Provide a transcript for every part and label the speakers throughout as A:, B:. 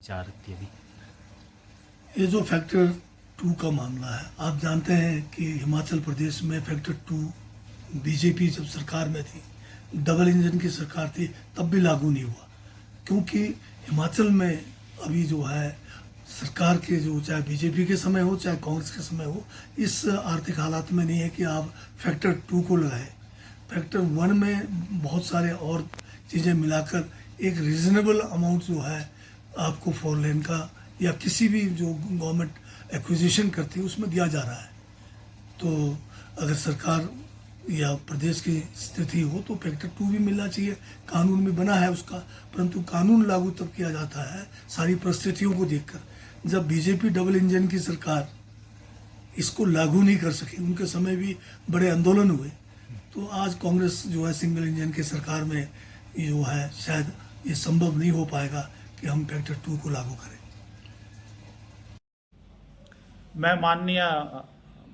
A: विचार रखती है अभी?
B: ये जो फैक्टर 2 का मामला है, आप जानते हैं कि हिमाचल प्रदेश में फैक्टर 2 बीजेपी जब सरकार में थी, डबल इंजन की सरकार थी, तब भी लागू नहीं हुआ। क्योंकि हिमाचल में अभी जो है सरकार के जो चाहे बीजेपी के समय हो चाहे कांग्रेस के समय हो, इस आर्थिक हालात में नहीं है कि आप फैक्टर 2 को लगाए। फैक्टर 1 में बहुत सारे और चीज़ें मिलाकर एक रीजनेबल अमाउंट जो है आपको 4 लेन का या किसी भी जो गवर्नमेंट एक्विजिशन करती है उसमें दिया जा रहा है। तो अगर सरकार या प्रदेश की स्थिति हो तो फैक्टर 2 भी मिलना चाहिए। कानून में बना है उसका, परंतु कानून लागू तब किया जाता है सारी परिस्थितियों को देखकर। जब बीजेपी डबल इंजन की सरकार इसको लागू नहीं कर सकी, उनके समय भी बड़े आंदोलन हुए, तो आज कांग्रेस जो है सिंगल इंजन की सरकार में ये जो है शायद ये संभव नहीं हो पाएगा कि हम फैक्टर 2 को लागू करें।
C: मैं माननीय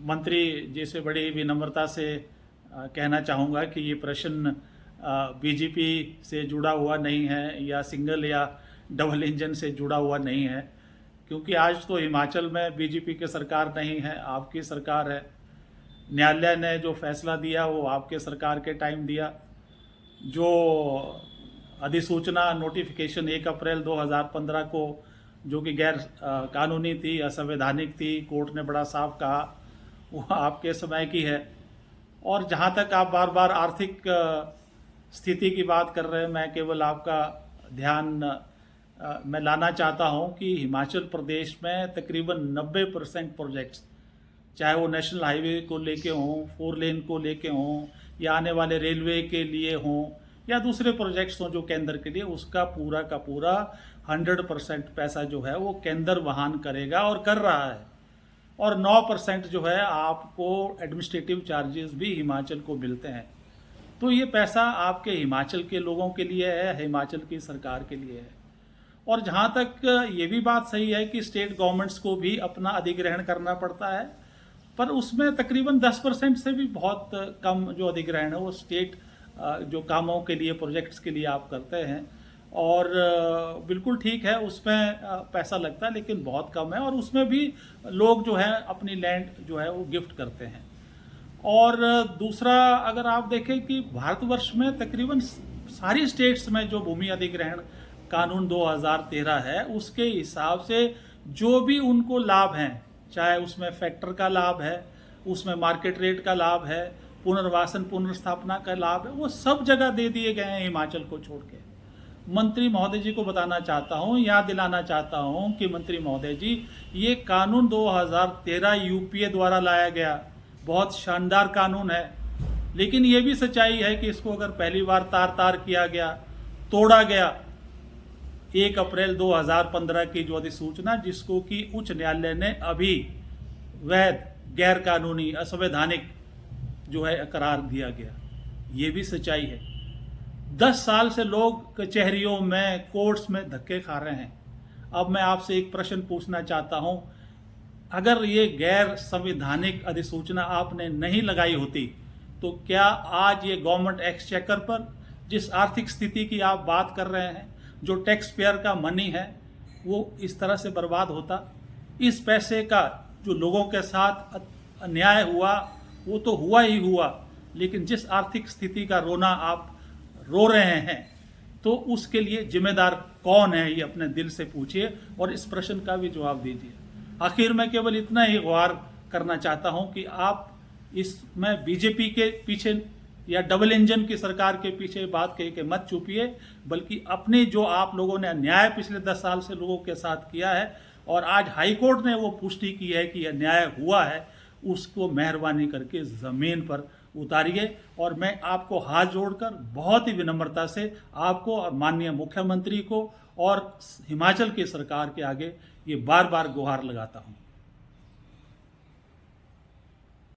C: मंत्री जी से बड़ी विनम्रता से कहना चाहूँगा कि ये प्रश्न बीजेपी से जुड़ा हुआ नहीं है या सिंगल या डबल इंजन से जुड़ा हुआ नहीं है, क्योंकि आज तो हिमाचल में बीजेपी की सरकार नहीं है, आपकी सरकार है। न्यायालय ने जो फैसला दिया वो आपके सरकार के टाइम दिया। जो अधिसूचना नोटिफिकेशन 1 अप्रैल 2015 को जो कि गैर कानूनी थी, असंवैधानिक थी, कोर्ट ने बड़ा साफ कहा, वो आपके समय की है। और जहाँ तक आप बार बार आर्थिक स्थिति की बात कर रहे हैं, मैं केवल आपका ध्यान मैं लाना चाहता हूँ कि हिमाचल प्रदेश में तकरीबन 90% प्रोजेक्ट्स, चाहे वो नेशनल हाईवे को लेके हों, 4 लेन को लेके हों, या आने वाले रेलवे के लिए हों, या दूसरे प्रोजेक्ट्स हों जो केंद्र के लिए, उसका पूरा का पूरा 100% पैसा जो है वो केंद्र वहन करेगा और कर रहा है। और 9% जो है आपको एडमिनिस्ट्रेटिव चार्जेस भी हिमाचल को मिलते हैं। तो ये पैसा आपके हिमाचल के लोगों के लिए है, हिमाचल की सरकार के लिए है। और जहाँ तक ये भी बात सही है कि स्टेट गवर्नमेंट्स को भी अपना अधिग्रहण करना पड़ता है, पर उसमें तकरीबन 10% से भी बहुत कम जो अधिग्रहण है वो स्टेट जो कामों के लिए, प्रोजेक्ट्स के लिए आप करते हैं। और बिल्कुल ठीक है, उसमें पैसा लगता है लेकिन बहुत कम है, और उसमें भी लोग जो है अपनी लैंड जो है वो गिफ्ट करते हैं। और दूसरा, अगर आप देखें कि भारतवर्ष में तकरीबन सारी स्टेट्स में जो भूमि अधिग्रहण कानून 2013 है, उसके हिसाब से जो भी उनको लाभ हैं, चाहे उसमें फैक्टर का लाभ है, उसमें मार्केट रेट का लाभ है, पुनर्वासन पुनर्स्थापना का लाभ है, वो सब जगह दे दिए गए हैं हिमाचल को छोड़ के। मंत्री महोदय जी को बताना चाहता हूँ, याद दिलाना चाहता हूँ कि मंत्री महोदय जी, ये कानून 2013 यूपीए द्वारा लाया गया, बहुत शानदार कानून है, लेकिन ये भी सच्चाई है कि इसको अगर पहली बार तार किया गया, तोड़ा गया 1 अप्रैल 2015 की जो अधिसूचना, जिसको कि उच्च न्यायालय ने अभी वैध, गैर कानूनी, असंवैधानिक जो है करार दिया गया, ये भी सच्चाई है। 10 साल से लोग कचहरियों में, कोर्ट्स में धक्के खा रहे हैं। अब मैं आपसे एक प्रश्न पूछना चाहता हूं, अगर ये गैर संवैधानिक अधिसूचना आपने नहीं लगाई होती तो क्या आज ये गवर्नमेंट एक्सचेकर पर जिस आर्थिक स्थिति की आप बात कर रहे हैं, जो टैक्स पेयर का मनी है, वो इस तरह से बर्बाद होता? इस पैसे का जो लोगों के साथ अन्याय हुआ वो तो हुआ ही हुआ, लेकिन जिस आर्थिक स्थिति का रोना आप रो रहे हैं, तो उसके लिए जिम्मेदार कौन है, ये अपने दिल से पूछिए और इस प्रश्न का भी जवाब दीजिए। आखिर मैं केवल इतना ही गुहार करना चाहता हूं कि आप इसमें बीजेपी के पीछे या डबल इंजन की सरकार के पीछे बात कह के मत चुपिए, बल्कि अपने जो आप लोगों ने अन्याय पिछले 10 साल से लोगों के साथ किया है और आज हाईकोर्ट ने वो पुष्टि की है कि अन्याय हुआ है, उसको मेहरबानी करके ज़मीन पर उतारिए। और मैं आपको हाथ जोड़कर बहुत ही विनम्रता से आपको और माननीय मुख्यमंत्री को और हिमाचल की सरकार के आगे ये बार बार गुहार लगाता हूँ।